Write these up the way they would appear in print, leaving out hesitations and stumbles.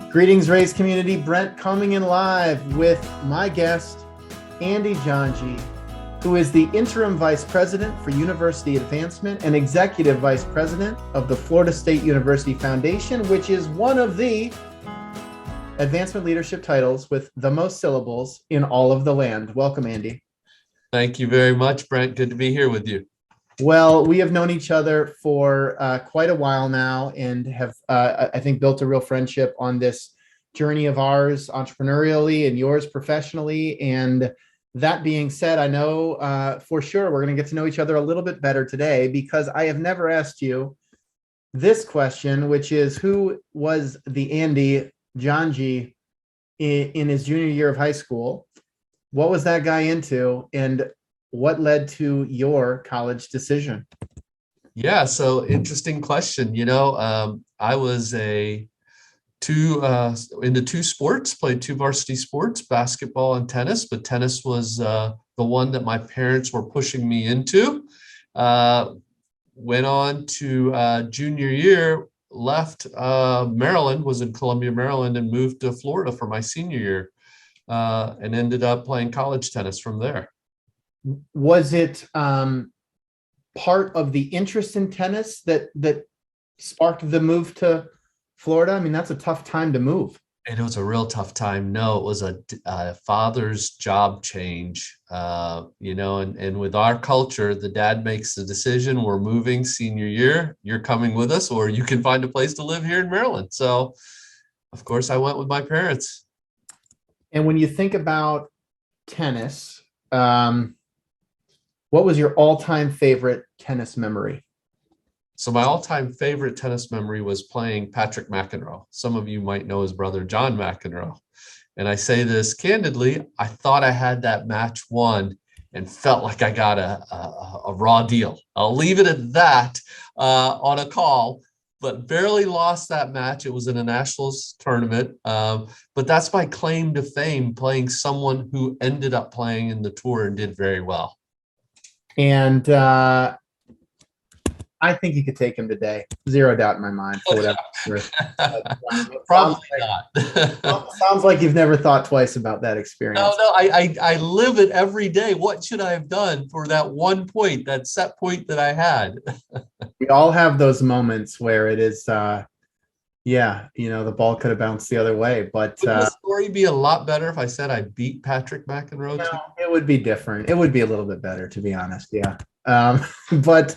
Greetings, RAISE community. Brent coming in live with my guest, Andy Jhanji, who is the Interim Vice President for University Advancement and Executive Vice President of the Florida State University Foundation, which is one of the advancement leadership titles with the most syllables in all of the land. Welcome, Andy. Thank you very much, Brent. Good to be here with you. Well, we have known each other for quite a while now and have, I think, built a real friendship on this journey of ours entrepreneurially and yours professionally. And that being said, I know for sure we're going to get to know each other a little bit better today, because I have never asked you this question, which is, who was the Andy Jhanji in his junior year of high school? What was that guy into? And what led to your college decision? Yeah, so interesting question. I was into two sports, played two varsity sports, basketball and tennis, but tennis was the one that my parents were pushing me into. Went on to junior year, left Maryland, was in Columbia, Maryland, and moved to Florida for my senior year, and ended up playing college tennis from there. Was it part of the interest in tennis that sparked the move to Florida? I mean, that's a tough time to move. It was a real tough time. No, it was a father's job change, and with our culture, the dad makes the decision, we're moving senior year, you're coming with us, or you can find a place to live here in Maryland. So, of course, I went with my parents. And when you think about tennis, what was your all-time favorite tennis memory? So my all-time favorite tennis memory was playing Patrick McEnroe. Some of you might know his brother, John McEnroe. And I say this candidly, I thought I had that match won and felt like I got a raw deal. I'll leave it at that on a call, but barely lost that match. It was in a nationals tournament. But that's my claim to fame, playing someone who ended up playing in the tour and did very well. And I think you could take him today. Zero doubt in my mind. For whatever. Probably not. Sounds like you've never thought twice about that experience. No, I live it every day. What should I have done for that one point, that set point that I had? We all have those moments where it is, the ball could have bounced the other way. But would the story be a lot better if I said I beat Patrick McEnroe? No, it would be different. It would be a little bit better, to be honest. Yeah. But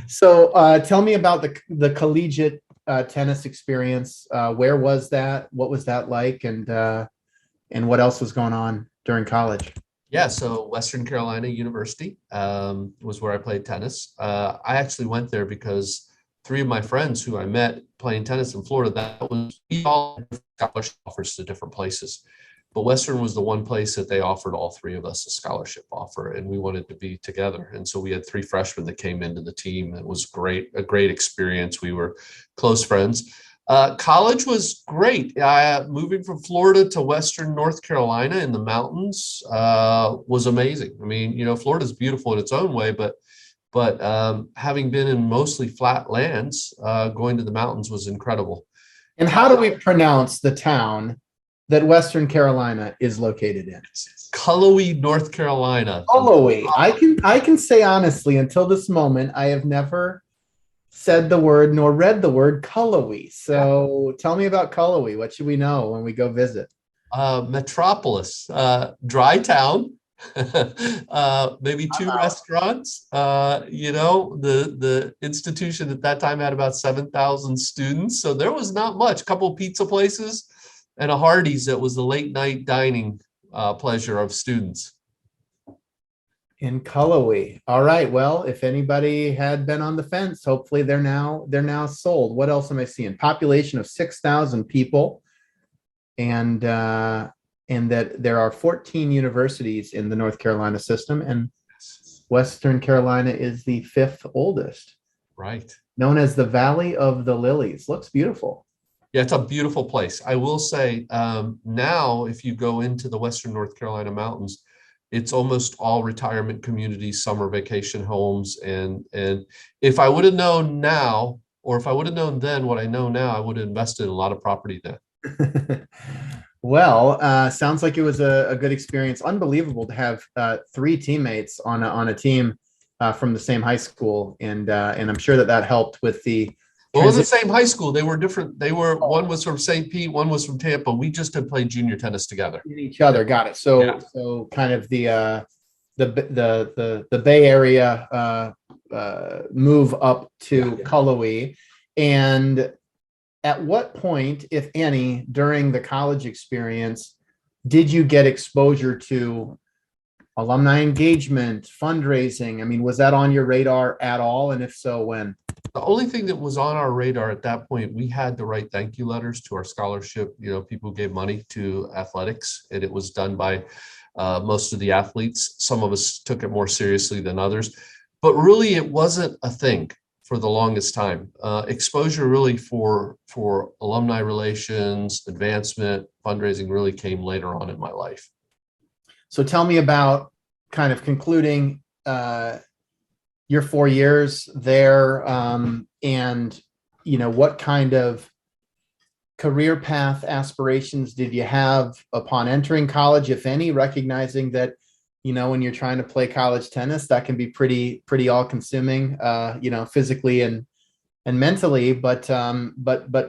so tell me about the collegiate tennis experience. Where was that? What was that like? And what else was going on during college? Yeah, so Western Carolina University was where I played tennis. I actually went there because three of my friends who I met playing tennis in Florida, that was all scholarship offers to different places. But Western was the one place that they offered all three of us a scholarship offer, and we wanted to be together. And so we had three freshmen that came into the team. It was a great experience. We were close friends. College was great. Moving from Florida to Western North Carolina in the mountains was amazing. I mean, Florida's beautiful in its own way, but having been in mostly flat lands, going to the mountains was incredible. And how do we pronounce the town that Western Carolina is located in? Cullowhee, North Carolina. Cullowhee. I can say honestly, until this moment, I have never said the word nor read the word Cullowhee. So tell me about Cullowhee. What should we know when we go visit? Metropolis, dry town. Maybe two restaurants. The institution at that time had about 7,000 students, so there was not much. A couple of pizza places and a Hardee's that was the late night dining pleasure of students. In Cullowhee. All right. Well, if anybody had been on the fence, hopefully they're now sold. What else am I seeing? Population of 6,000 people, and that there are 14 universities in the North Carolina system, and Western Carolina is the fifth oldest. Right. Known as the Valley of the Lilies. Looks beautiful. Yeah, it's a beautiful place. I will say now, if you go into the Western North Carolina mountains, it's almost all retirement communities, summer vacation homes. And if I would have known now, or if I would have known then what I know now, I would have invested in a lot of property then. Well, sounds like it was a good experience. Unbelievable to have three teammates on a team from the same high school, and I'm sure that helped with the Well, in the transition. same high school, they were different. One was from St. Pete, one was from Tampa. We just had played junior tennis together. Each other. Got it. So Yeah. so kind of the Bay Area move up to Cullowhee, and at what point, if any, during the college experience, did you get exposure to alumni engagement, fundraising? I mean, was that on your radar at all? And if so, when? The only thing that was on our radar at that point, we had to write thank you letters to our scholarship, people who gave money to athletics, and it was done by most of the athletes. Some of us took it more seriously than others, but really it wasn't a thing for the longest time. Exposure really for alumni relations, advancement, fundraising really came later on in my life. So tell me about kind of concluding your 4 years there, and what kind of career path aspirations did you have upon entering college, if any, recognizing that when you're trying to play college tennis, that can be pretty all consuming, physically and mentally, but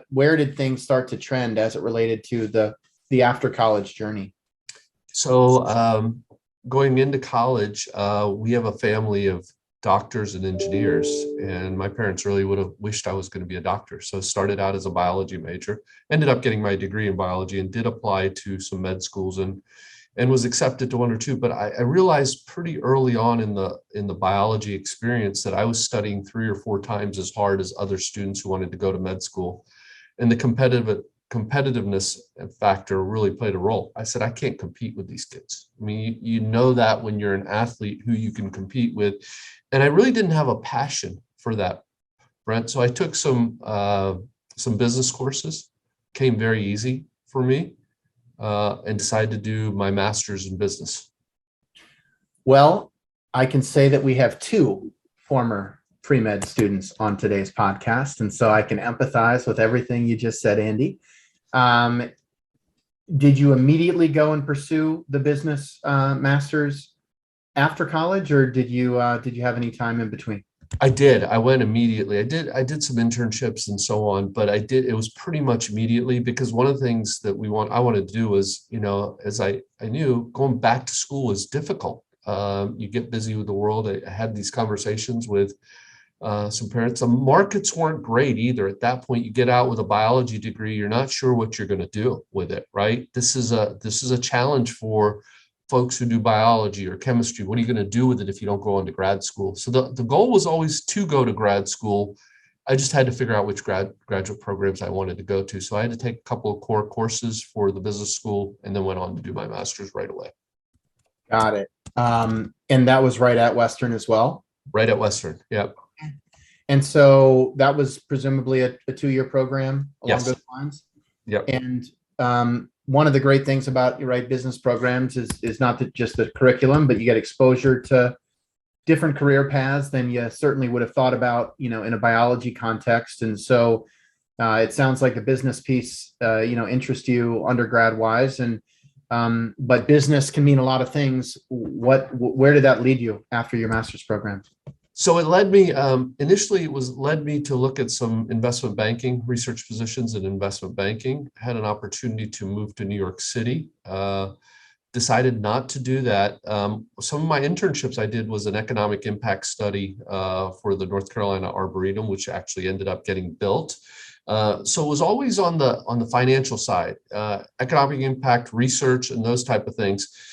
where did things start to trend as it related to the after college journey? So going into college, we have a family of doctors and engineers, and my parents really would have wished I was going to be a doctor. So I started out as a biology major, ended up getting my degree in biology, and did apply to some med schools and was accepted to one or two. But I realized pretty early on in the biology experience that I was studying 3 or 4 times as hard as other students who wanted to go to med school, and the competitiveness factor really played a role. I said, I can't compete with these kids. I mean, you know that when you're an athlete who you can compete with. And I really didn't have a passion for that, Brent. So I took some business courses, came very easy for me, and decided to do my master's in business. Well, I can say that we have 2 former pre-med students on today's podcast, and so I can empathize with everything you just said, Andy. Did you immediately go and pursue the business master's after college, or did you have any time in between? I did. I went immediately. I did some internships and so on, but it was pretty much immediately, because one of the things that I wanted to do was, as I knew, going back to school is difficult. You get busy with the world. I had these conversations with some parents. The markets weren't great either. At that point, you get out with a biology degree, you're not sure what you're going to do with it, right? This is a challenge for folks who do biology or chemistry. What are you going to do with it if you don't go on to grad school? So the goal was always to go to grad school. I just had to figure out which graduate programs I wanted to go to. So I had to take a couple of core courses for the business school, and then went on to do my master's right away. Got it. And that was right at Western as well? Right at Western, yep. And so that was presumably a 2-year program along those lines? Yep. And one of the great things about business programs is not just the curriculum, but you get exposure to different career paths than you certainly would have thought about, in a biology context. And so it sounds like the business piece, interests you undergrad wise, but business can mean a lot of things. Where did that lead you after your master's program? So it led me, initially led me to look at some investment banking, research positions in investment banking. Had an opportunity to move to New York City, decided not to do that. Some of my internships I did was an economic impact study for the North Carolina Arboretum, which actually ended up getting built. So it was always on the financial side, economic impact research and those type of things.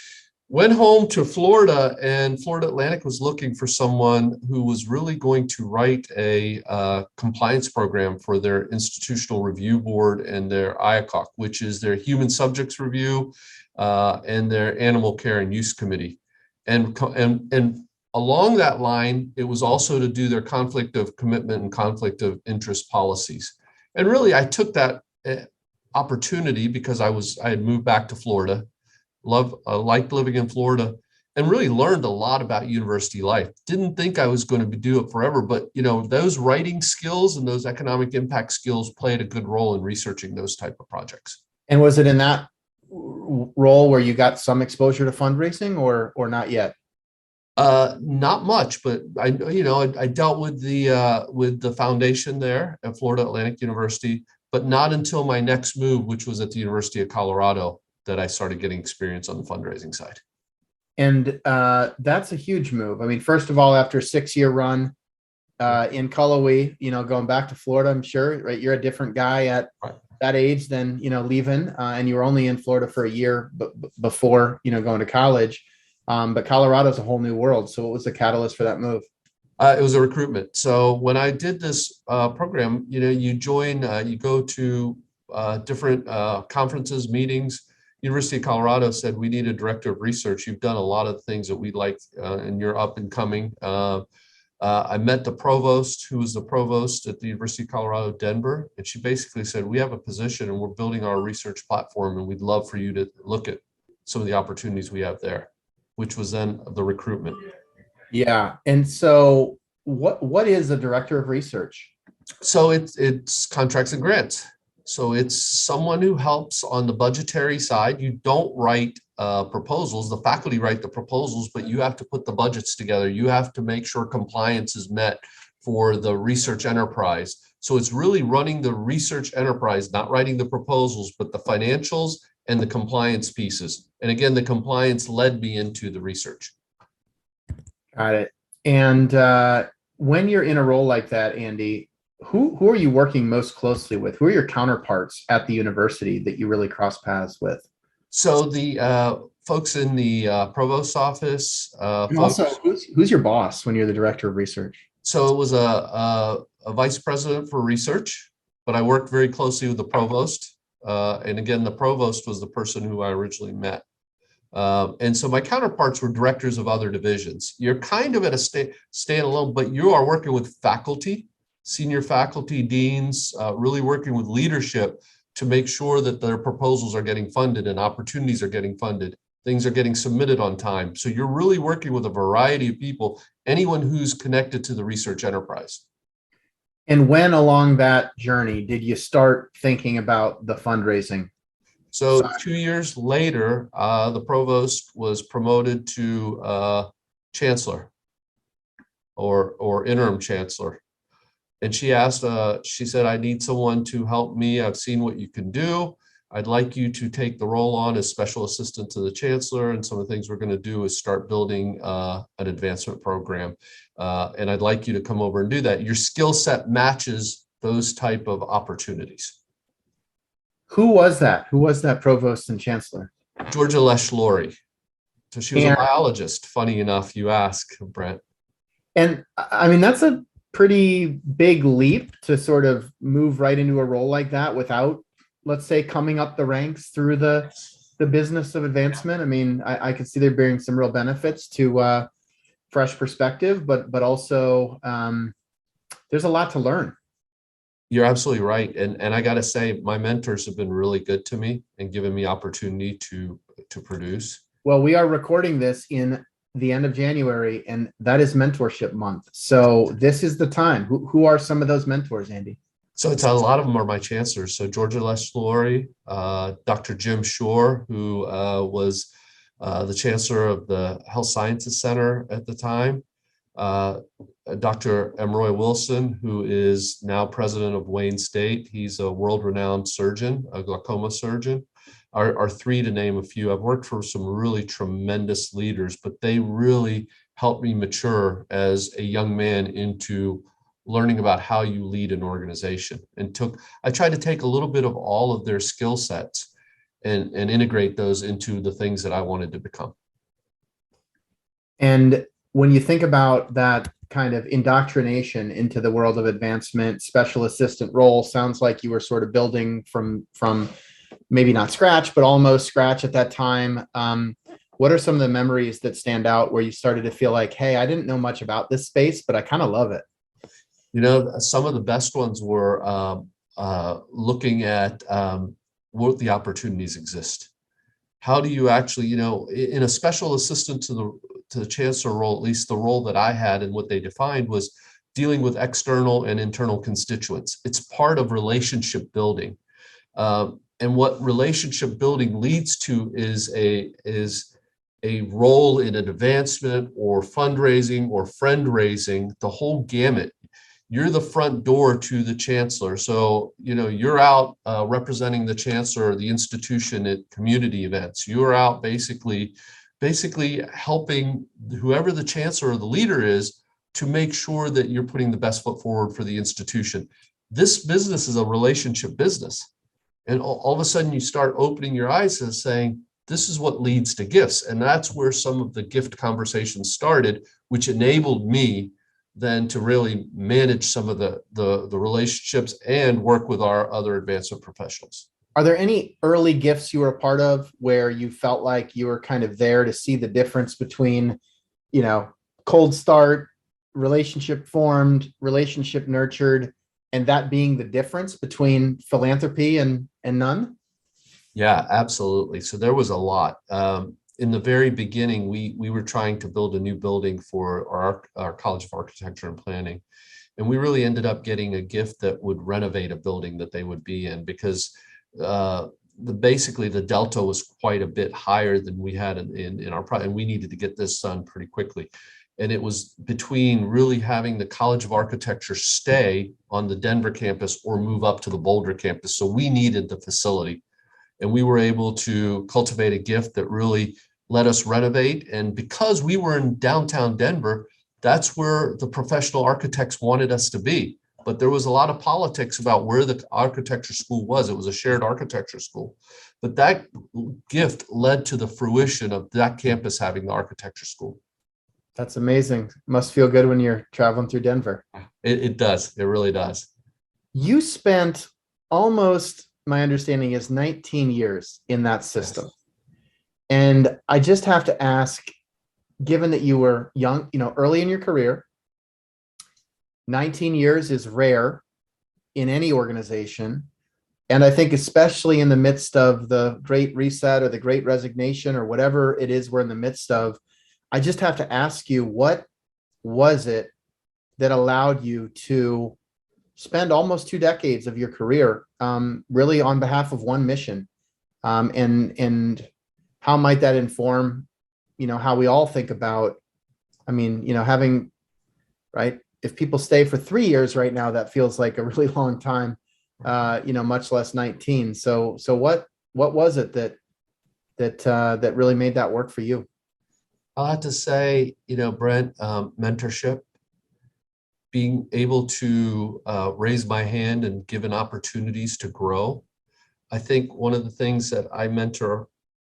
Went home to Florida, and Florida Atlantic was looking for someone who was really going to write a compliance program for their institutional review board and their IACOC, which is their human subjects review and their animal care and use committee. And along that line, it was also to do their conflict of commitment and conflict of interest policies. And really, I took that opportunity because I had moved back to Florida. Liked living in Florida, and really learned a lot about university life. Didn't think I was going to do it forever, but those writing skills and those economic impact skills played a good role in researching those type of projects. And was it in that role where you got some exposure to fundraising or not yet? Not much, but I dealt with the foundation there at Florida Atlantic University, but not until my next move, which was at the University of Colorado, that I started getting experience on the fundraising side. And that's a huge move. I mean, first of all, after a 6-year run in Cullowhee, going back to Florida, I'm sure, right? You're a different guy at that age than, leaving, and you were only in Florida for a year before, going to college. But Colorado's a whole new world. So what was the catalyst for that move? It was a recruitment. So when I did this program, you join, you go to different conferences, meetings. University of Colorado said, we need a director of research. You've done a lot of things that we'd like, and you're up and coming. I met the provost, who was the provost at the University of Colorado, Denver. And she basically said, we have a position and we're building our research platform, and we'd love for you to look at some of the opportunities we have there, which was then the recruitment. Yeah. And so what is a director of research? So it's contracts and grants. So it's someone who helps on the budgetary side. You don't write proposals. The faculty write the proposals, but you have to put the budgets together. You have to make sure compliance is met for the research enterprise. So it's really running the research enterprise, not writing the proposals, but the financials and the compliance pieces. And again, the compliance led me into the research. Got it. And when you're in a role like that, Andy, who are you working most closely with? Who are your counterparts at the university that you really cross paths with? So the folks in the provost's office. And also, who's your boss when you're the director of research? So it was a vice president for research, but I worked very closely with the provost. And again, the provost was the person who I originally met. And so my counterparts were directors of other divisions. You're kind of at a standalone, but you are working with faculty, senior faculty, deans, really working with leadership to make sure that their proposals are getting funded and opportunities are getting funded. Things are getting submitted on time. So you're really working with a variety of people, anyone who's connected to the research enterprise. And when along that journey did you start thinking about the fundraising? So 2 years later, the provost was promoted to chancellor or interim chancellor. And she asked, she said, I need someone to help me. I've seen what you can do. I'd like you to take the role on as special assistant to the chancellor. And some of the things we're going to do is start building an advancement program. And I'd like you to come over and do that. Your skill set matches those type of opportunities. Who was that? Who was that provost and chancellor? Georgia Lesh-Laurie. So she was a biologist, funny enough, you ask, Brent. And I mean, that's a pretty big leap to sort of move right into a role like that without, let's say, coming up the ranks through the business of advancement. I mean, I could see there being some real benefits to fresh perspective, but also there's a lot to learn. You're absolutely right. And I got to say, my mentors have been really good to me and given me opportunity to produce. Well, we are recording this in the end of January, and that is mentorship month. So this is the time. Who are some of those mentors, Andy? So it's a lot of them are my chancellors. So Georgia Lesh-Laurie, Dr. Jim Shore, who was the chancellor of the Health Sciences Center at the time. Dr. M. Roy Wilson, who is now president of Wayne State. He's a world-renowned surgeon, a glaucoma surgeon. Are three to name a few. I've worked for some really tremendous leaders, but they really helped me mature as a young man into learning about how you lead an organization. I tried to take a little bit of all of their skill sets and integrate those into the things that I wanted to become. And when you think about that kind of indoctrination into the world of advancement, special assistant role, sounds like you were sort of building from maybe not scratch, but almost scratch at that time. What are some of the memories that stand out where you started to feel like, hey, I didn't know much about this space, but I kind of love it? Some of the best ones were looking at what the opportunities exist. How do you actually, in a special assistant to the chancellor role, at least the role that I had and what they defined was dealing with external and internal constituents. It's part of relationship building. And what relationship building leads to is a role in an advancement or fundraising or friend raising, the whole gamut. You're the front door to the chancellor. So, you're out representing the chancellor or the institution at community events. You're out basically helping whoever the chancellor or the leader is to make sure that you're putting the best foot forward for the institution. This business is a relationship business. And all of a sudden you start opening your eyes and saying, this is what leads to gifts. And that's where some of the gift conversations started, which enabled me then to really manage some of the relationships and work with our other advancement professionals. Are there any early gifts you were a part of where you felt like you were kind of there to see the difference between, cold start, relationship formed, relationship nurtured, and that being the difference between philanthropy and none? Yeah, absolutely. So there was a lot. In the very beginning, we were trying to build a new building for our College of Architecture and Planning. And we really ended up getting a gift that would renovate a building that they would be in, because basically the delta was quite a bit higher than we had in our project, and we needed to get this done pretty quickly. And it was between really having the College of Architecture stay on the Denver campus or move up to the Boulder campus. So we needed the facility. And we were able to cultivate a gift that really let us renovate. And because we were in downtown Denver, that's where the professional architects wanted us to be. But there was a lot of politics about where the architecture school was. It was a shared architecture school. But that gift led to the fruition of that campus having the architecture school. That's amazing. Must feel good when you're traveling through Denver. It does. It really does. You spent almost, my understanding is 19 years in that system. Yes. And I just have to ask, given that you were young, early in your career, 19 years is rare in any organization. And I think especially in the midst of the Great Reset or the Great Resignation or whatever it is we're in the midst of, I just have to ask you, what was it that allowed you to spend almost 2 decades of your career really on behalf of one mission? And how might that inform, how we all think about, having, right? If people stay for 3 years right now, that feels like a really long time, much less 19. So what was it that really made that work for you? I'll have to say, Brent, mentorship, being able to raise my hand and given opportunities to grow. I think one of the things that I mentor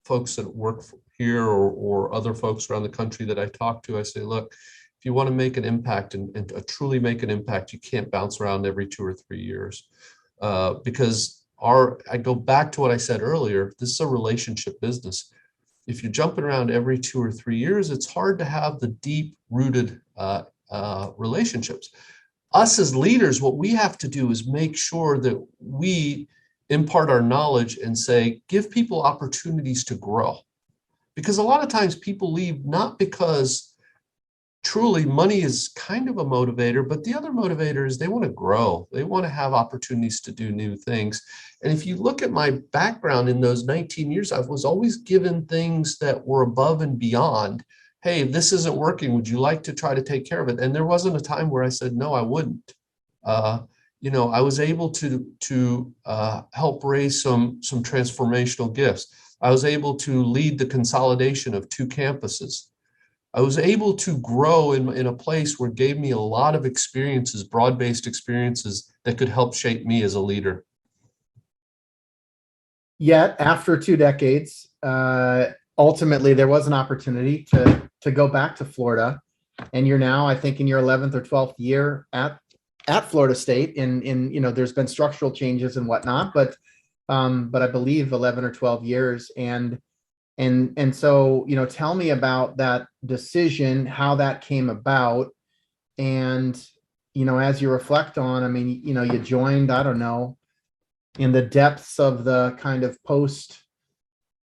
folks that work here or other folks around the country that I talk to, I say, look, if you want to make an impact and truly make an impact, you can't bounce around every 2 or 3 years. Because I go back to what I said earlier, this is a relationship business. If you're jumping around every 2 or 3 years, it's hard to have the deep-rooted relationships. Us as leaders, what we have to do is make sure that we impart our knowledge and say, give people opportunities to grow. Because a lot of times people leave not because truly money is kind of a motivator, but the other motivator is they want to grow. They want to have opportunities to do new things. And if you look at my background in those 19 years, I was always given things that were above and beyond. Hey, this isn't working. Would you like to try to take care of it? And there wasn't a time where I said, no, I wouldn't. I was able to help raise some transformational gifts. I was able to lead the consolidation of 2 campuses. I was able to grow in a place where it gave me a lot of experiences, broad-based experiences that could help shape me as a leader. Yet, after 2 decades, ultimately there was an opportunity to go back to Florida, and you're now, I think, in your 11th or 12th year at Florida State. In there's been structural changes and whatnot, but I believe 11 or 12 years. And so, tell me about that decision, how that came about. And, as you reflect on, you joined, I don't know, in the depths of the kind of post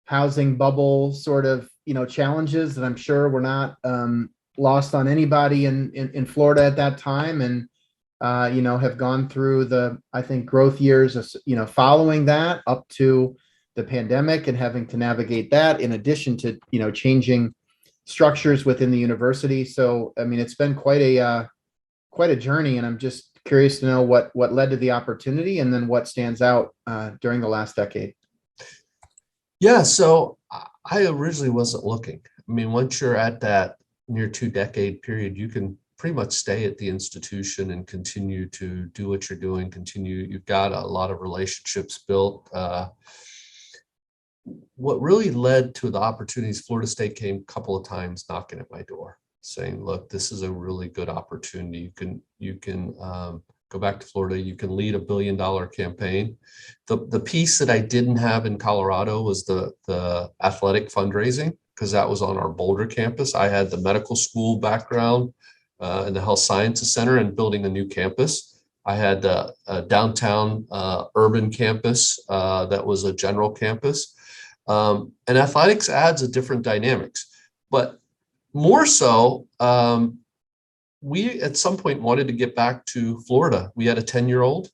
housing bubble sort of, challenges that I'm sure were not lost on anybody in Florida at that time. have gone through I think, growth years, following that up to the pandemic and having to navigate that in addition to, changing structures within the university. So, I mean, it's been quite a journey, and I'm just curious to know what led to the opportunity and then what stands out during the last decade. Yeah, so I originally wasn't looking. I mean, once you're at that near 2 decade period, you can pretty much stay at the institution and continue to do what you're doing. You've got a lot of relationships built. What really led to the opportunities, Florida State came a couple of times knocking at my door saying, look, this is a really good opportunity. You can go back to Florida. You can lead $1 billion campaign. The piece that I didn't have in Colorado was the athletic fundraising, because that was on our Boulder campus. I had the medical school background and the health sciences center and building a new campus. I had a downtown urban campus that was a general campus. And athletics adds a different dynamics, but more so, we at some point wanted to get back to Florida. We had a 10-year-old.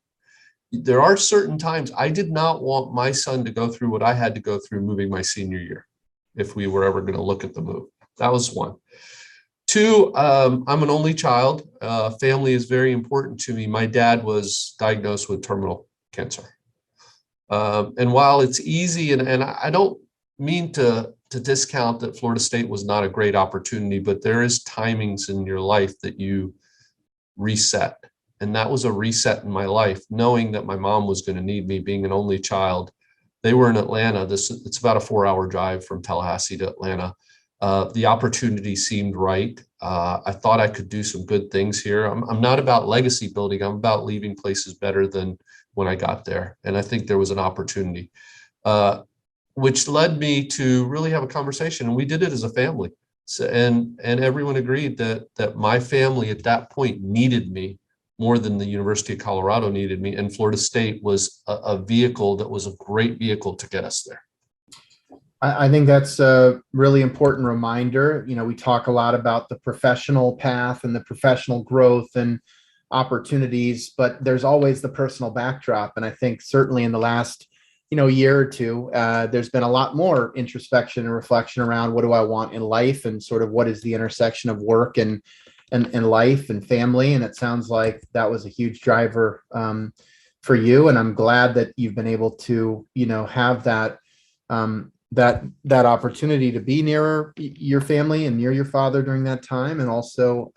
There are certain times I did not want my son to go through what I had to go through moving my senior year, if we were ever going to look at the move. That was one. Two, I'm an only child. Family is very important to me. My dad was diagnosed with terminal cancer. And while it's easy, and I don't mean to discount that Florida State was not a great opportunity, but there is timings in your life that you reset. And that was a reset in my life, knowing that my mom was going to need me, being an only child. They were in Atlanta. It's about a 4-hour drive from Tallahassee to Atlanta. The opportunity seemed right. I thought I could do some good things here. I'm not about legacy building. I'm about leaving places better than when I got there. And I think there was an opportunity, which led me to really have a conversation. And we did it as a family. So, and everyone agreed that my family at that point needed me more than the University of Colorado needed me. And Florida State was a vehicle that was a great vehicle to get us there. I think that's a really important reminder. We talk a lot about the professional path and the professional growth and opportunities, but there's always the personal backdrop. And I think certainly in the last, year or two, there's been a lot more introspection and reflection around what do I want in life and sort of what is the intersection of work and life and family. And it sounds like that was a huge driver for you. And I'm glad that you've been able to, have that opportunity to be nearer your family and near your father during that time. And also,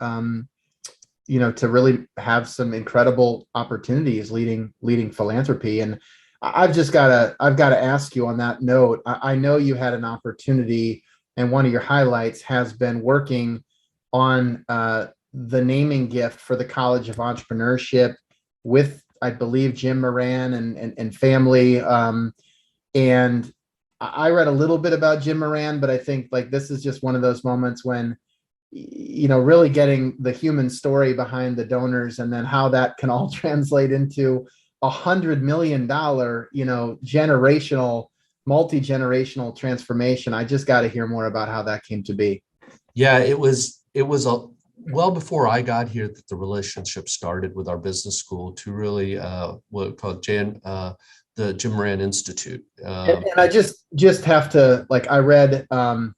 to really have some incredible opportunities leading philanthropy. And I've got to ask you on that note, I know you had an opportunity, and one of your highlights has been working on the naming gift for the College of Entrepreneurship with, I believe, Jim Moran and family. And I read a little bit about Jim Moran, but I think this is just one of those moments when, really getting the human story behind the donors and then how that can all translate into $100 million, multi-generational transformation. I just got to hear more about how that came to be. Yeah, it was well before I got here that the relationship started with our business school to really what we call the Jim Moran Institute. And I just have to, I read a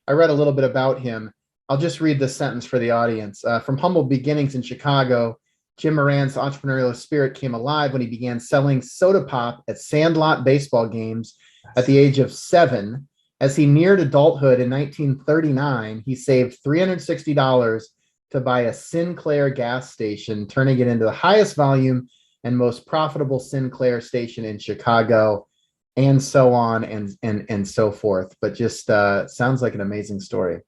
little bit about him. I'll just read the sentence for the audience. From humble beginnings in Chicago, Jim Moran's entrepreneurial spirit came alive when he began selling soda pop at Sandlot baseball games at the age of 7. As he neared adulthood in 1939, he saved $360 to buy a Sinclair gas station, turning it into the highest volume and most profitable Sinclair station in Chicago, and so on and so forth. But just sounds like an amazing story.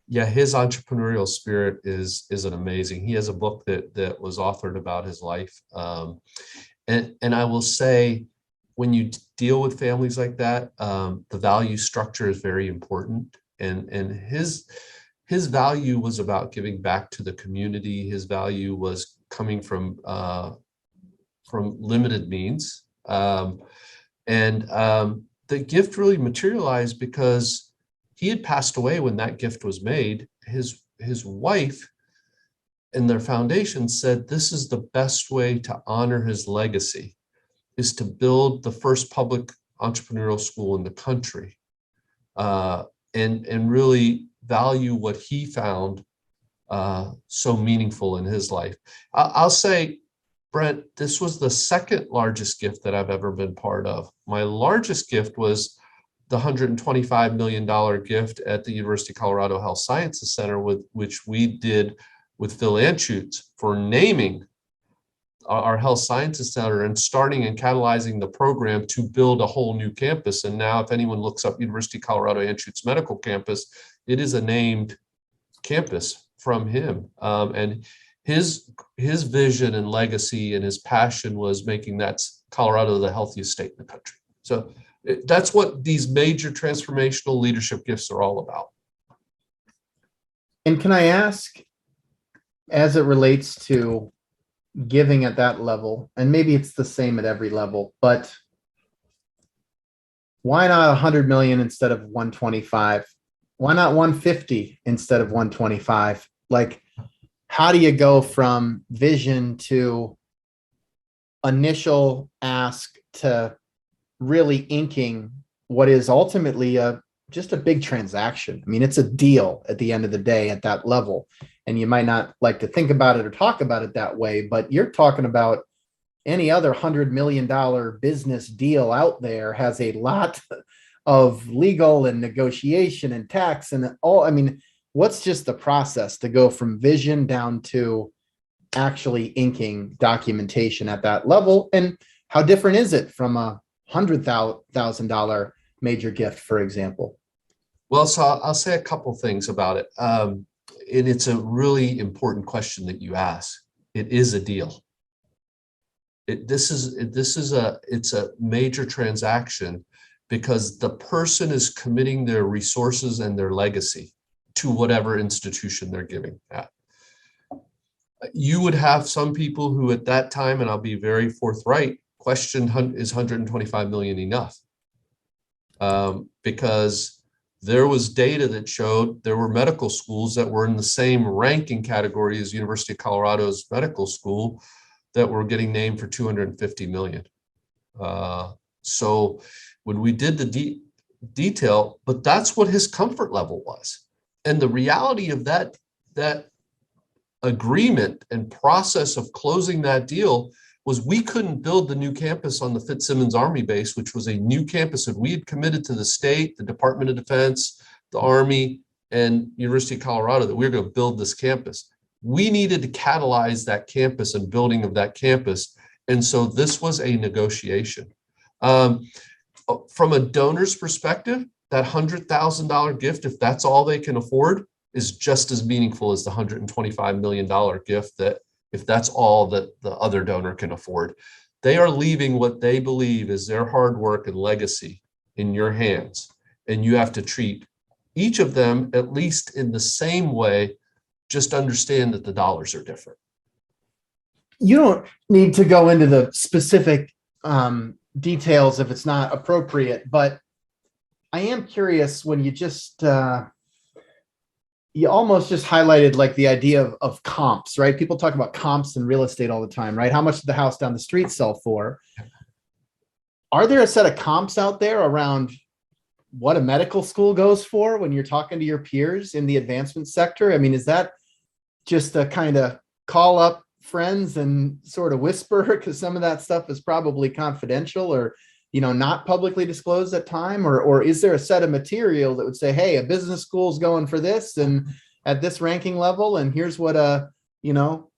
Yeah, his entrepreneurial spirit is an amazing. He has a book that was authored about his life. And I will say, when you deal with families like that, the value structure is very important. And his value was about giving back to the community. His value was coming from limited means. And the gift really materialized because he had passed away when that gift was made. His wife And their foundation said this is the best way to honor his legacy, is to build the first public entrepreneurial school in the country, and really value what he found so meaningful in his life. I'll say, Brent, this was the second largest gift that I've ever been part of. My largest gift was the $125 million gift at the University of Colorado Health Sciences Center, which we did with Phil Anschutz for naming our Health Sciences Center and starting and catalyzing the program to build a whole new campus. And now if anyone looks up University of Colorado Anschutz Medical Campus, it is a named campus from him. And his vision and legacy and his passion was making that Colorado the healthiest state in the country. So that's what these major transformational leadership gifts are all about. And can I ask, as it relates to giving at that level, and maybe it's the same at every level, but why not 100 million instead of 125? Why not 150 instead of 125? Like, how do you go from vision to initial ask to really inking what is ultimately just a big transaction? I mean, it's a deal at the end of the day at that level. And you might not like to think about it or talk about it that way, but you're talking about any other $100 million business deal out there has a lot of legal and negotiation and tax and all. I mean, what's just the process to go from vision down to actually inking documentation at that level? And how different is it from a $100,000 major gift, for example? Well, so I'll say a couple things about it. And it's a really important question that you ask. It is a deal. It's a major transaction because the person is committing their resources and their legacy to whatever institution they're giving at. You would have some people who at that time, and I'll be very forthright, question, is 125 million enough? Because there was data that showed there were medical schools that were in the same ranking category as University of Colorado's medical school that were getting named for 250 million. So when we did the detail, but that's what his comfort level was. And the reality of that agreement and process of closing that deal was we couldn't build the new campus on the Fitzsimmons Army base, which was a new campus that we had committed to the state, the Department of Defense, the Army, and University of Colorado that we were going to build this campus. We needed to catalyze that campus and building of that campus. And so this was a negotiation. From a donor's perspective, that $100,000 gift, if that's all they can afford, is just as meaningful as the $125 million gift that if that's all that the other donor can afford. They are leaving what they believe is their hard work and legacy in your hands. And you have to treat each of them at least in the same way, just understand that the dollars are different. You don't need to go into the specific details if it's not appropriate, but I am curious when you just, you almost just highlighted like the idea of comps, right? People talk about comps in real estate all the time, right? How much did the house down the street sell for? Are there a set of comps out there around what a medical school goes for when you're talking to your peers in the advancement sector? I mean, is that just a kind of call up friends and sort of whisper, because some of that stuff is probably confidential or, you know, not publicly disclosed at time, or is there a set of material that would say, hey, a business school's going for this and at this ranking level, and here's what a, you know,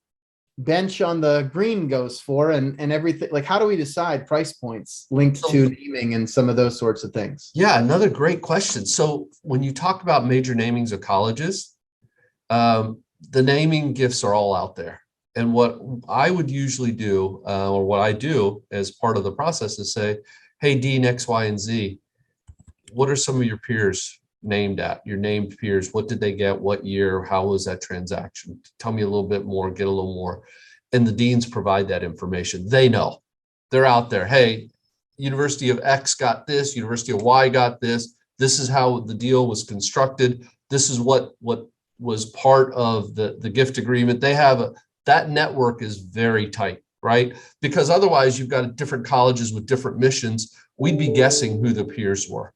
bench on the green goes for, and everything? Like, how do we decide price points linked to naming and some of those sorts of things? Yeah, another great question. So when you talk about major namings of colleges, the naming gifts are all out there. And what I would usually do, or what I do as part of the process, is say, hey, Dean X, Y, and Z, what are some of your peers named at? Your named peers, what did they get? What year? How was that transaction? Tell me a little bit more, get a little more. And the deans provide that information. They know. They're out there. Hey, University of X got this, University of Y got this. This is how the deal was constructed. This is what was part of the gift agreement. That network is very tight, right? Because otherwise you've got different colleges with different missions. We'd be guessing who the peers were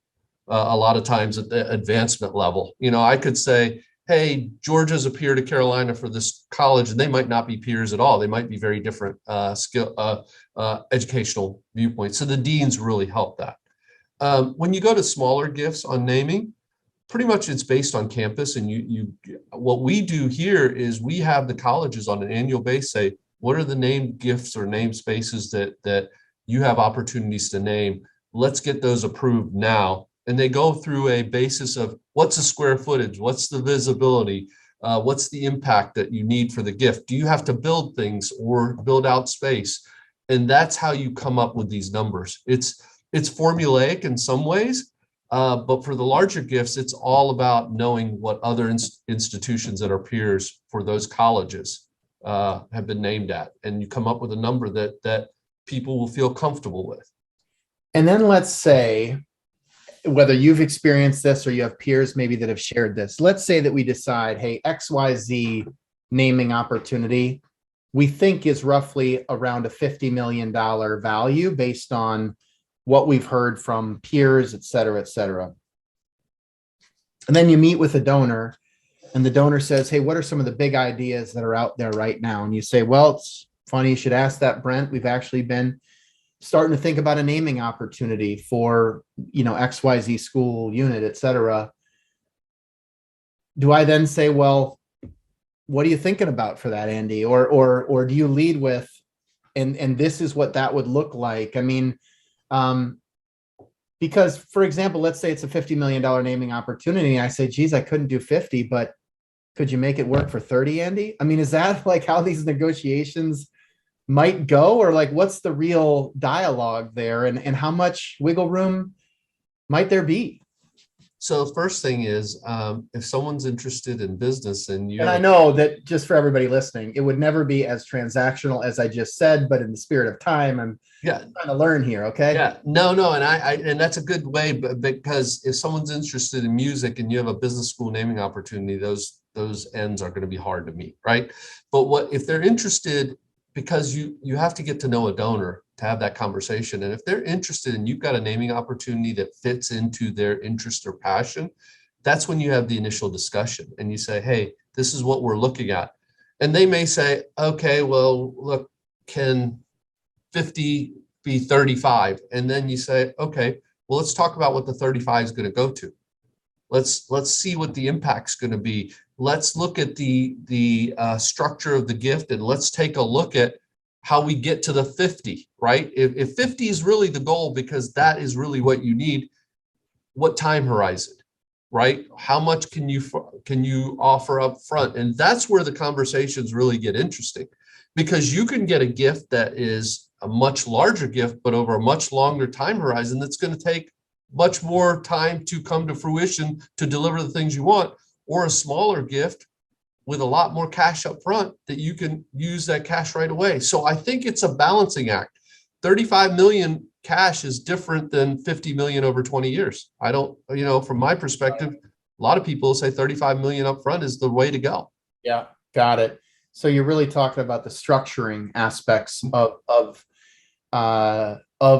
a lot of times at the advancement level. I could say, hey, Georgia's a peer to Carolina for this college, and they might not be peers at all. They might be very different educational viewpoints. So the deans really help that. When you go to smaller gifts on naming, pretty much it's based on campus. And what we do here is we have the colleges on an annual basis say, what are the name gifts or name spaces that you have opportunities to name? Let's get those approved now. And they go through a basis of what's the square footage, what's the visibility, what's the impact that you need for the gift? Do you have to build things or build out space? And that's how you come up with these numbers. It's formulaic in some ways, but for the larger gifts, it's all about knowing what other institutions that are peers for those colleges have been named at. And you come up with a number that people will feel comfortable with. And then let's say, whether you've experienced this or you have peers maybe that have shared this, let's say that we decide, hey, XYZ naming opportunity, we think is roughly around a $50 million value based on what we've heard from peers, et cetera, et cetera. And then you meet with a donor and the donor says, hey, what are some of the big ideas that are out there right now? And you say, well, it's funny you should ask that, Brent. We've actually been starting to think about a naming opportunity for, XYZ school unit, et cetera. Do I then say, well, what are you thinking about for that, Andy? Or do you lead with, and this is what that would look like? I mean, because for example, let's say it's a $50 million naming opportunity. I say, geez, I couldn't do 50, but could you make it work for 30, Andy? I mean, is that like how these negotiations might go, or like what's the real dialogue there, and how much wiggle room might there be? So the first thing is, if someone's interested in business and I know that just for everybody listening, it would never be as transactional as I just said, but in the spirit of time, I'm trying to learn here. Okay. Yeah, no. And that's a good way, because if someone's interested in music and you have a business school naming opportunity, those ends are going to be hard to meet. Right. But if they're interested, because you have to get to know a donor to have that conversation. And if they're interested and you've got a naming opportunity that fits into their interest or passion, that's when you have the initial discussion and you say, hey, this is what we're looking at. And they may say, okay, well, look, can 50 be 35? And then you say, okay, well, let's talk about what the 35 is going to go to. Let's see what the impact's going to be. Let's look at the structure of the gift, and let's take a look at how we get to the 50, right? If 50 is really the goal, because that is really what you need, what time horizon, right? How much can you offer up front? And that's where the conversations really get interesting, because you can get a gift that is a much larger gift, but over a much longer time horizon that's going to take much more time to come to fruition to deliver the things you want, or a smaller gift with a lot more cash up front that you can use that cash right away. So I think it's a balancing act. 35 million cash is different than 50 million over 20 years. I don't, from my perspective, a lot of people say 35 million up front is the way to go. Yeah, got it. So you're really talking about the structuring aspects of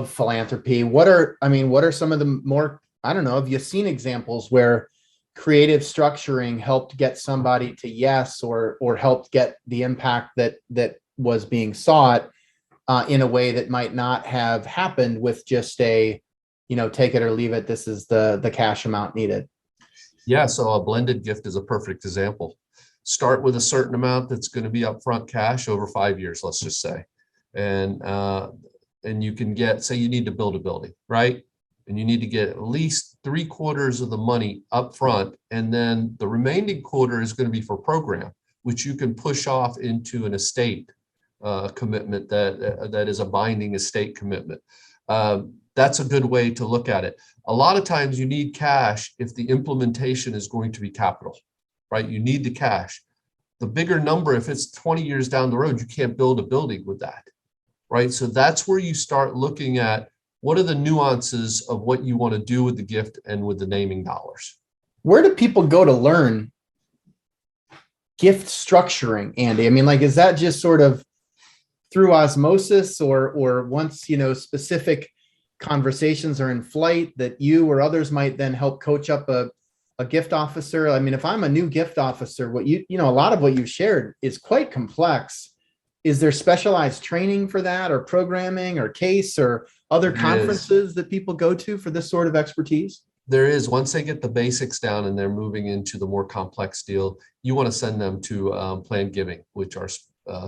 philanthropy. What are some of the more, I don't know, have you seen examples where creative structuring helped get somebody to yes, or helped get the impact that was being sought in a way that might not have happened with just a, take it or leave it, this is the cash amount needed? Yeah, so a blended gift is a perfect example. Start with a certain amount that's going to be upfront cash over 5 years, let's just say. And you can get, say you need to build a building, right? And you need to get at least 3/4 of the money up front. And then the remaining quarter is going to be for program, which you can push off into an estate commitment that is a binding estate commitment. That's a good way to look at it. A lot of times you need cash if the implementation is going to be capital, right? You need the cash. The bigger number, if it's 20 years down the road, you can't build a building with that, right? So that's where you start looking at what are the nuances of what you want to do with the gift and with the naming dollars. Where do people go to learn gift structuring, Andy? I mean, like, is that just sort of through osmosis, or once, specific conversations are in flight that you or others might then help coach up a gift officer? I mean, if I'm a new gift officer, a lot of what you've shared is quite complex. Is there specialized training for that, or programming, or case, or other conferences that people go to for this sort of expertise? There is. Once they get the basics down and they're moving into the more complex deal, you want to send them to Planned Giving, which are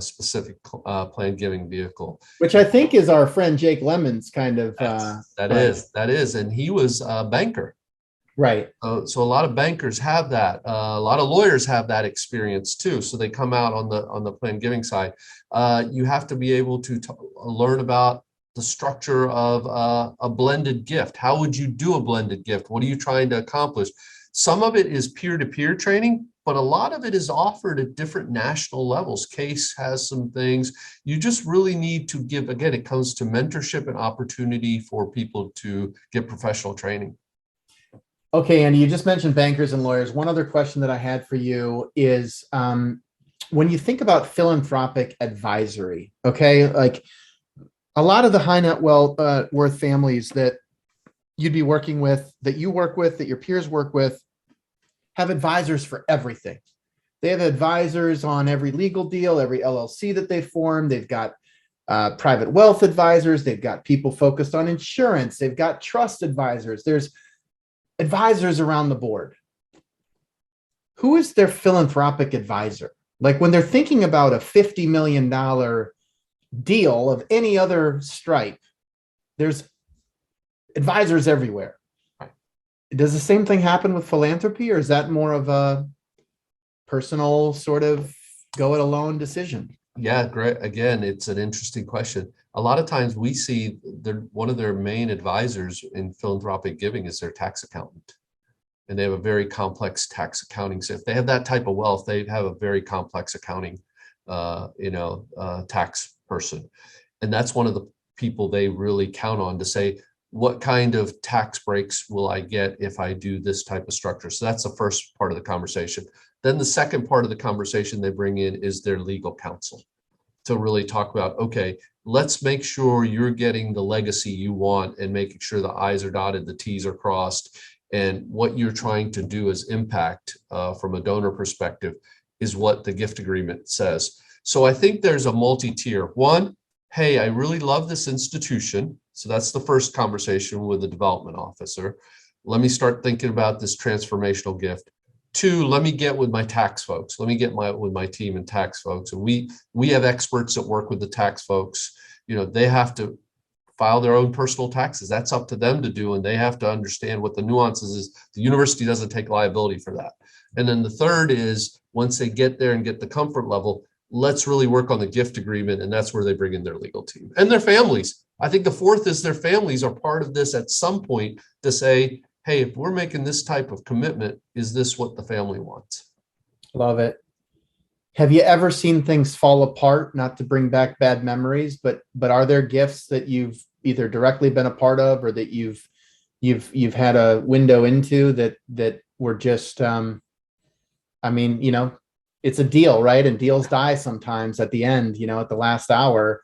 specific Planned Giving vehicle. Which I think is our friend Jake Lemon's kind of. That is. And he was a banker. Right. So a lot of bankers have that. A lot of lawyers have that experience too. So they come out on the Planned Giving side. You have to be able to learn about the structure of a blended gift. How would you do a blended gift? What are you trying to accomplish? Some of it is peer-to-peer training, but a lot of it is offered at different national levels. CASE has some things. You just really need to give, again, it comes to mentorship and opportunity for people to get professional training. Okay, Andy, you just mentioned bankers and lawyers. One other question that I had for you is, when you think about philanthropic advisory, okay, like a lot of the high net worth families that you'd be working with, that you work with, that your peers work with, have advisors for everything. They have advisors on every legal deal, every LLC that they form. They've got private wealth advisors. They've got people focused on insurance. They've got trust advisors. There's advisors around the board. Who is their philanthropic advisor? Like when they're thinking about a $50 million deal of any other stripe, there's advisors everywhere. Does the same thing happen with philanthropy, or is that more of a personal sort of go it alone decision? Yeah, great. Again, it's an interesting question. A lot of times we see one of their main advisors in philanthropic giving is their tax accountant. And they have a very complex tax accounting. So if they have that type of wealth, they have a very complex accounting, tax person. And that's one of the people they really count on to say, what kind of tax breaks will I get if I do this type of structure? So that's the first part of the conversation. Then the second part of the conversation they bring in is their legal counsel to really talk about, okay, let's make sure you're getting the legacy you want and making sure the I's are dotted, the T's are crossed, and what you're trying to do as impact from a donor perspective is what the gift agreement says. So I think there's a multi-tier. One, hey, I really love this institution. So that's the first conversation with the development officer. Let me start thinking about this transformational gift. Two, let me get with my tax folks. Let me get with my team and tax folks. And we have experts that work with the tax folks. They have to file their own personal taxes. That's up to them to do. And they have to understand what the nuances is. The university doesn't take liability for that. And then the third is once they get there and get the comfort level, let's really work on the gift agreement. And that's where they bring in their legal team and their families. I think the fourth is their families are part of this at some point to say, hey, if we're making this type of commitment, is this what the family wants? Love it. Have you ever seen things fall apart? Not to bring back bad memories, but are there gifts that you've either directly been a part of or that you've had a window into that were just, it's a deal, right? And deals die sometimes at the end, at the last hour.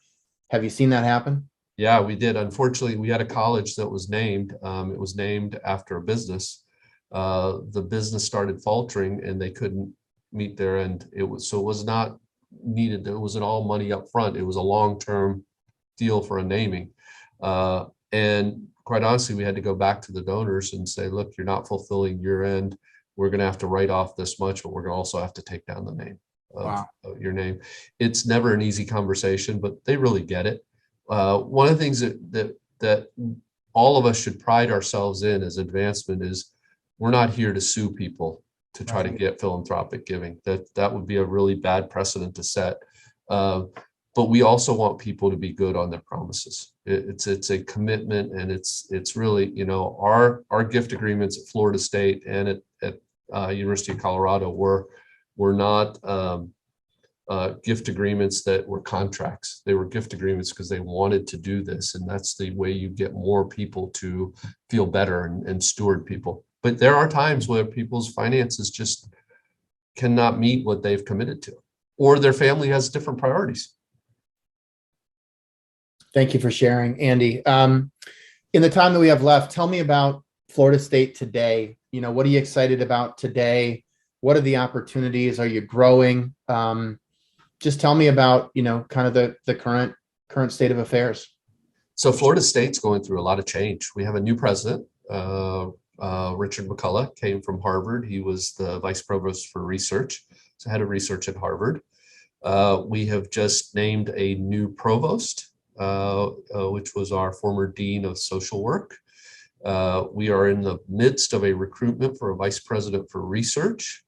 Have you seen that happen? Yeah, we did. Unfortunately, we had a college that was named. It was named after a business. The business started faltering and they couldn't meet their end. It was not needed. It wasn't all money up front. It was a long-term deal for a naming. And quite honestly, we had to go back to the donors and say, look, you're not fulfilling your end. We're going to have to write off this much, but we're going to also have to take down the name of your name. It's never an easy conversation, but they really get it. One of the things that all of us should pride ourselves in as advancement is we're not here to sue people to try to get philanthropic giving. That would be a really bad precedent to set. But we also want people to be good on their promises. It's a commitment, and it's really, our gift agreements at Florida State and at University of Colorado were not gift agreements that were contracts. They were gift agreements because they wanted to do this, and that's the way you get more people to feel better and steward people. But there are times where people's finances just cannot meet what they've committed to, or their family has different priorities. Thank you for sharing, Andy. In the time that we have left, tell me about Florida State today. What are you excited about today? What are the opportunities? Are you growing? Just tell me about, kind of the current state of affairs. So Florida State's going through a lot of change. We have a new president, Richard McCullough, came from Harvard. He was the vice provost for research, so head of research at Harvard. We have just named a new provost, which was our former dean of social work. We are in the midst of a recruitment for a vice president for research.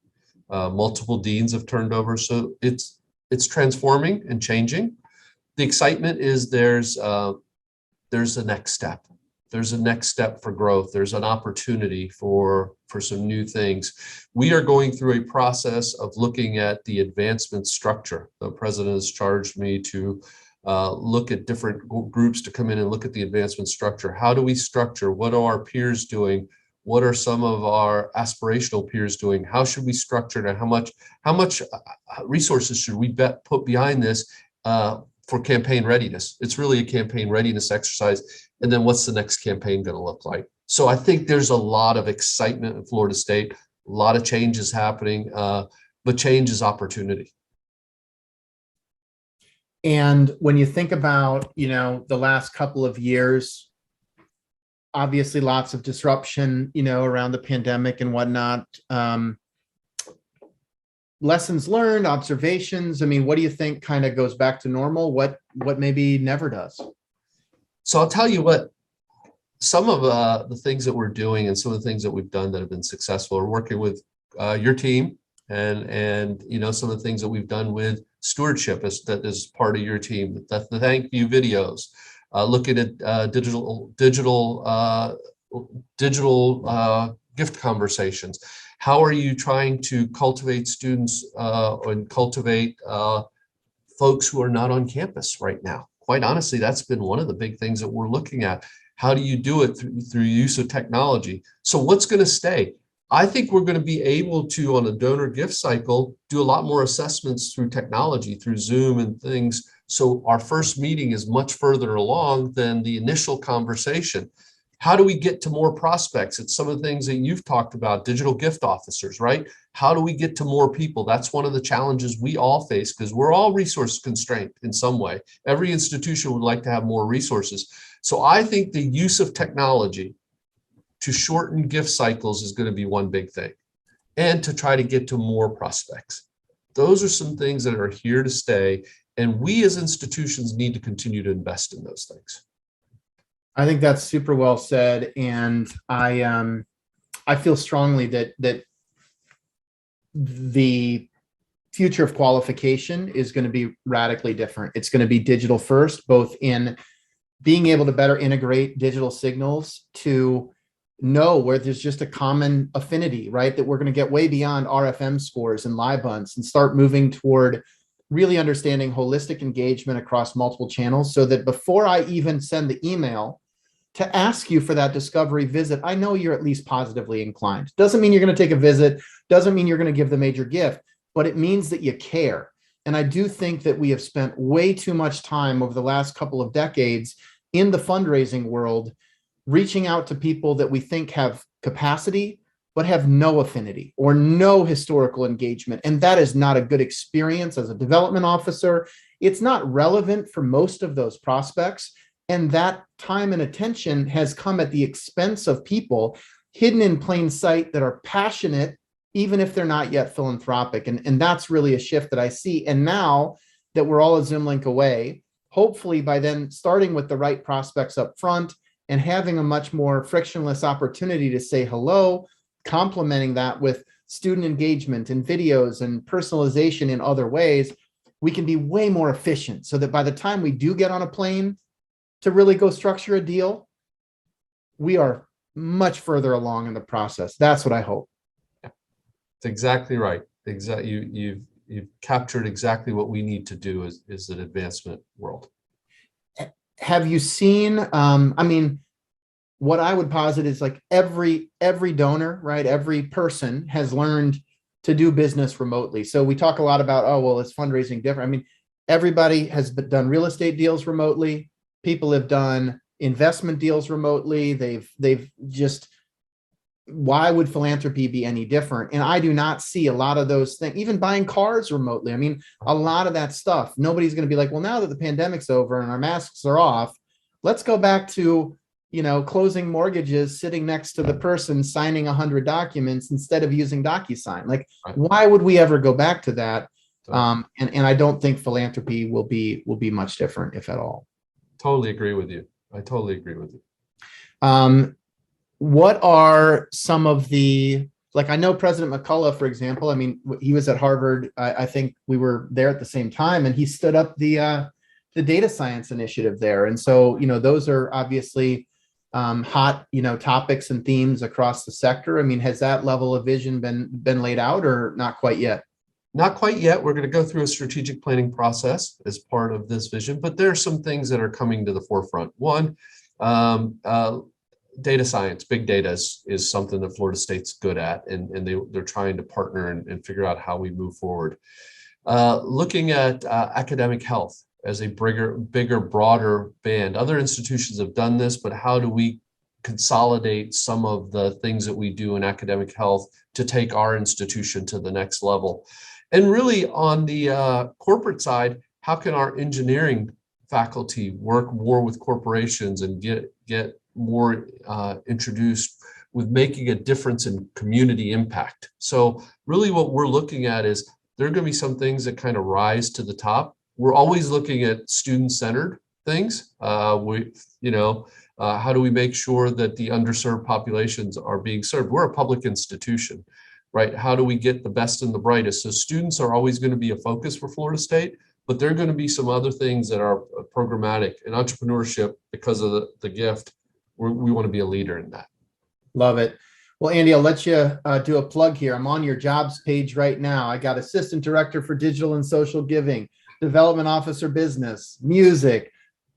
Multiple deans have turned over, so it's transforming and changing. The excitement is there's a next step. There's a next step for growth. There's an opportunity for some new things. We are going through a process of looking at the advancement structure. The president has charged me to look at different groups to come in and look at the advancement structure. How do we structure? What are our peers doing? What are some of our aspirational peers doing? How should we structure it? And how much resources should we put behind this for campaign readiness? It's really a campaign readiness exercise. And then what's the next campaign going to look like? So I think there's a lot of excitement in Florida State, a lot of changes happening, but change is opportunity. And when you think about, the last couple of years, obviously lots of disruption, around the pandemic and whatnot. Lessons learned, observations. What do you think kind of goes back to normal? What maybe never does? So I'll tell you what, some of the things that we're doing and some of the things that we've done that have been successful are working with your team and some of the things that we've done with stewardship that is part of your team, the thank you videos, looking at digital gift conversations. How are you trying to cultivate students and cultivate folks who are not on campus right now? Quite honestly, that's been one of the big things that we're looking at. How do you do it through use of technology? So what's going to stay? I think we're going to be able to, on a donor gift cycle, do a lot more assessments through technology, through Zoom and things. So our first meeting is much further along than the initial conversation. How do we get to more prospects? It's some of the things that you've talked about, digital gift officers, right? How do we get to more people? That's one of the challenges we all face because we're all resource constrained in some way. Every institution would like to have more resources. So I think the use of technology to shorten gift cycles is going to be one big thing, and to try to get to more prospects. Those are some things that are here to stay, and we as institutions need to continue to invest in those things. I think that's super well said, and I feel strongly that the future of qualification is going to be radically different. It's going to be digital first, both in being able to better integrate digital signals to know where there's just a common affinity, right? That we're going to get way beyond RFM scores and live bunts and start moving toward really understanding holistic engagement across multiple channels, so that before I even send the email to ask you for that discovery visit, I know you're at least positively inclined. Doesn't mean you're going to take a visit, doesn't mean you're going to give the major gift, but it means that you care. And I do think that we have spent way too much time over the last couple of decades in the fundraising world reaching out to people that we think have capacity, but have no affinity or no historical engagement. And that is not a good experience as a development officer. It's not relevant for most of those prospects. And that time and attention has come at the expense of people hidden in plain sight that are passionate, even if they're not yet philanthropic. And that's really a shift that I see. And now that we're all a Zoom link away, hopefully by then starting with the right prospects up front and having a much more frictionless opportunity to say hello, complementing that with student engagement and videos and personalization in other ways, we can be way more efficient so that by the time we do get on a plane to really go structure a deal, we are much further along in the process. That's what I hope. That's exactly right. You've captured exactly what we need to do is an advancement world. Have you seen, what I would posit is like every donor, right? Every person has learned to do business remotely. So we talk a lot about, oh, well, is fundraising different? I mean, everybody has done real estate deals remotely. People have done investment deals remotely. They've just, why would philanthropy be any different? And I do not see a lot of those things, even buying cars remotely. I mean, a lot of that stuff, nobody's going to be like, well, now that the pandemic's over and our masks are off, let's go back to, closing mortgages, sitting next to the person signing 100 documents instead of using DocuSign. Like, why would we ever go back to that? And I don't think philanthropy will be much different, if at all. Totally agree with you. I totally agree with you. What are some of the, like, I know President McCullough, for example, I mean, he was at Harvard. I think we were there at the same time, and he stood up the data science initiative there. And so, those are obviously hot, topics and themes across the sector. I mean, has that level of vision been laid out, or not quite yet? Not quite yet. We're going to go through a strategic planning process as part of this vision, but there are some things that are coming to the forefront. One, data science, big data is something that Florida State's good at, and they're trying to partner and figure out how we move forward. Looking at academic health as a bigger, broader band. Other institutions have done this, but how do we consolidate some of the things that we do in academic health to take our institution to the next level? And really on the corporate side, how can our engineering faculty work more with corporations and get more introduced with making a difference in community impact? So really what we're looking at is there are going to be some things that kind of rise to the top. We're always looking at student-centered things. How do we make sure that the underserved populations are being served? We're a public institution, right? How do we get the best and the brightest? So students are always going to be a focus for Florida State, but there are going to be some other things that are programmatic and entrepreneurship because of the gift. We want to be a leader in that. Love it. Well, Andy, I'll let you do a plug here. I'm on your jobs page right now. I got Assistant Director for Digital and Social Giving, Development Officer Business, Music,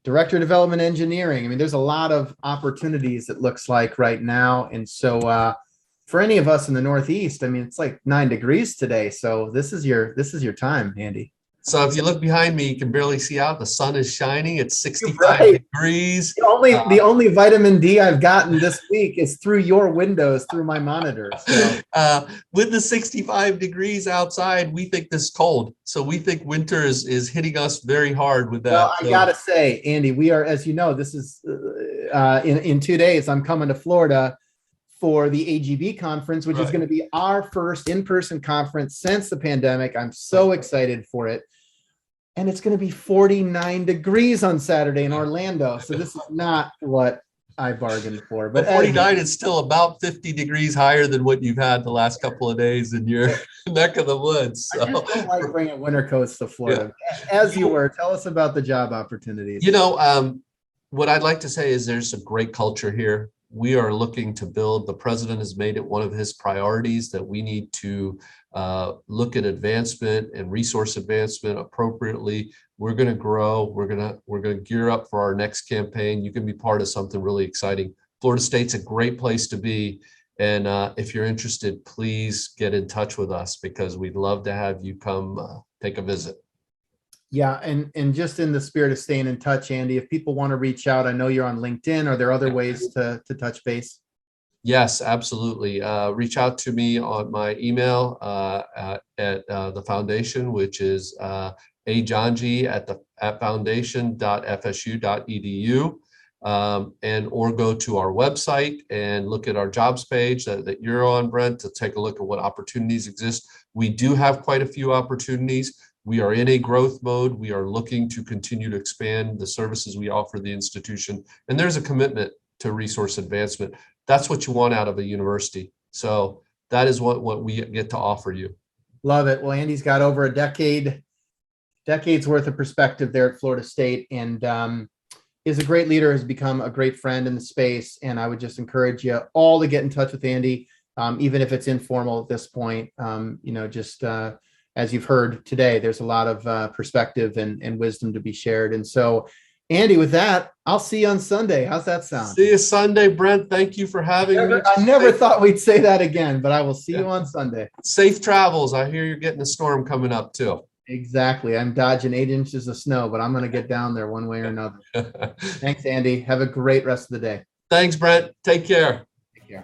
Director of Development Engineering. I mean, there's a lot of opportunities, it looks like, right now. And so for any of us in the Northeast, I mean, it's like 9 degrees today. So this is your time, Andy. So if you look behind me, you can barely see out. The sun is shining. It's 65 degrees. The only vitamin D I've gotten this week is through your windows, through my monitor. So. With the 65 degrees outside, we think this is cold. So we think winter is hitting us very hard with that. Well, I gotta say, Andy, we are, as you know, this is in 2 days, I'm coming to Florida for the AGB conference, which is going to be our first in-person conference since the pandemic. I'm so excited for it. And it's going to be 49 degrees on Saturday in Orlando. So this is not what I bargained for. But 49 is still about 50 degrees higher than what you've had the last couple of days in your neck of the woods. So. I just don't like bringing winter coats to Florida. Yeah. As you were, tell us about the job opportunities. What I'd like to say is there's a great culture here. We are looking to build. The president has made it one of his priorities that we need to look at advancement and resource advancement appropriately. We're going to grow. We're going to gear up for our next campaign. You can be part of something really exciting. Florida State's a great place to be. And if you're interested, please get in touch with us because we'd love to have you come take a visit. Yeah. And just in the spirit of staying in touch, Andy, if people want to reach out, I know you're on LinkedIn. Are there other ways to touch base? Yes, absolutely. Reach out to me on my email at the foundation, which is ajhanji at foundation.fsu.edu. Or go to our website and look at our jobs page that you're on, Brent, to take a look at what opportunities exist. We do have quite a few opportunities. We are in a growth mode. We are looking to continue to expand the services we offer the institution. And there's a commitment to resource advancement. That's what you want out of a university. So that is what we get to offer you. Love it. Well, Andy's got over a decades worth of perspective there at Florida State, and is a great leader, has become a great friend in the space. And I would just encourage you all to get in touch with Andy, even if it's informal at this point. As you've heard today, there's a lot of perspective and wisdom to be shared. And so Andy, with that, I'll see you on Sunday. How's that sound? See you Sunday, Brent. Thank you for having me. I never thought we'd say that again, but I will see you on Sunday. Safe travels. I hear you're getting a storm coming up too. Exactly. I'm dodging 8 inches of snow, but I'm going to get down there one way or another. Thanks, Andy. Have a great rest of the day. Thanks, Brent. Take care. Take care.